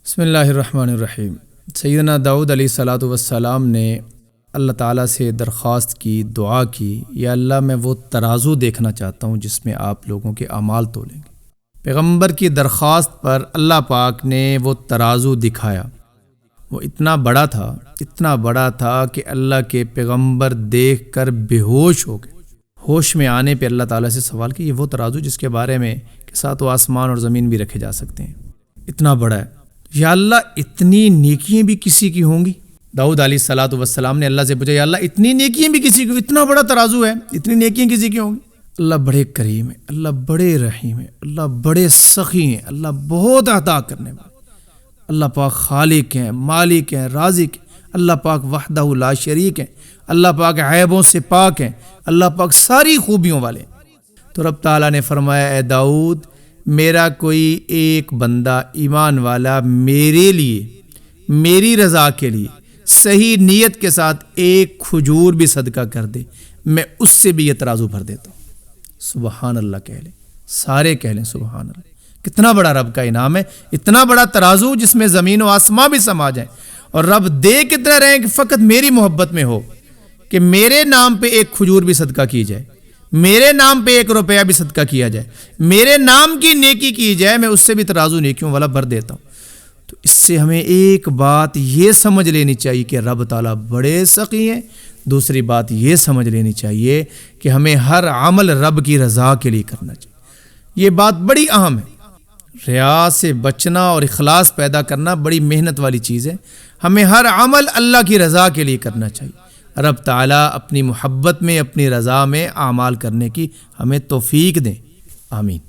بسم اللہ الرحمن الرحیم۔ سیدنا داؤد علیہ الصلاۃ والسلام نے اللہ تعالیٰ سے درخواست کی، دعا کی، یا اللہ میں وہ ترازو دیکھنا چاہتا ہوں جس میں آپ لوگوں کے اعمال تولیں گے۔ پیغمبر کی درخواست پر اللہ پاک نے وہ ترازو دکھایا۔ وہ اتنا بڑا تھا کہ اللہ کے پیغمبر دیکھ کر بے ہوش ہو گئے۔ ہوش میں آنے پہ اللہ تعالیٰ سے سوال کہ یہ وہ ترازو جس کے بارے میں کہ ساتوں آسمان اور زمین بھی رکھے جا سکتے ہیں، اتنا بڑا ہے۔ یا اللہ اتنی نیکیاں بھی کسی کی ہوں گی؟ داؤد علیہ الصلاۃ والسلام نے اللہ سے پوچھا، یا اللہ اتنی نیکیاں بھی کسی کی، اتنا بڑا ترازو ہے، اتنی نیکیاں کسی کی ہوں گی؟ اللہ بڑے کریم ہے، اللہ بڑے رحیم ہے، اللہ بڑے سخی ہیں، اللہ بہت عطا کرنے والے، اللہ پاک خالق ہیں، مالک ہیں، رازق ہیں، اللہ پاک وحدہ لا شریک ہیں، اللہ پاک عیبوں سے پاک ہیں، اللہ پاک ساری خوبیوں والے ہیں۔ تو رب تعالیٰ نے فرمایا، اے داؤد، میرا کوئی ایک بندہ ایمان والا میرے لیے، میری رضا کے لیے صحیح نیت کے ساتھ ایک کھجور بھی صدقہ کر دے، میں اس سے بھی یہ ترازو بھر دیتا ہوں۔ سبحان اللہ کہہ لیں، سارے کہہ لیں سبحان اللہ۔ کتنا بڑا رب کا انعام ہے، اتنا بڑا ترازو جس میں زمین و آسمان بھی سما جائیں، اور رب دے کتنا رہے کہ فقط میری محبت میں ہو، کہ میرے نام پہ ایک کھجور بھی صدقہ کی جائے، میرے نام پہ 1 روپیہ بھی صدقہ کیا جائے، میرے نام کی نیکی کی جائے، میں اس سے بھی ترازو نیکیوں والا بھر دیتا ہوں۔ تو اس سے ہمیں ایک بات یہ سمجھ لینی چاہیے کہ رب تعالیٰ بڑے سخی ہیں۔ دوسری بات یہ سمجھ لینی چاہیے کہ ہمیں ہر عمل رب کی رضا کے لیے کرنا چاہیے۔ یہ بات بڑی اہم ہے۔ ریا سے بچنا اور اخلاص پیدا کرنا بڑی محنت والی چیز ہے۔ ہمیں ہر عمل اللہ کی رضا کے لیے کرنا چاہیے۔ رب تعالیٰ اپنی محبت میں، اپنی رضا میں اعمال کرنے کی ہمیں توفیق دیں، آمین۔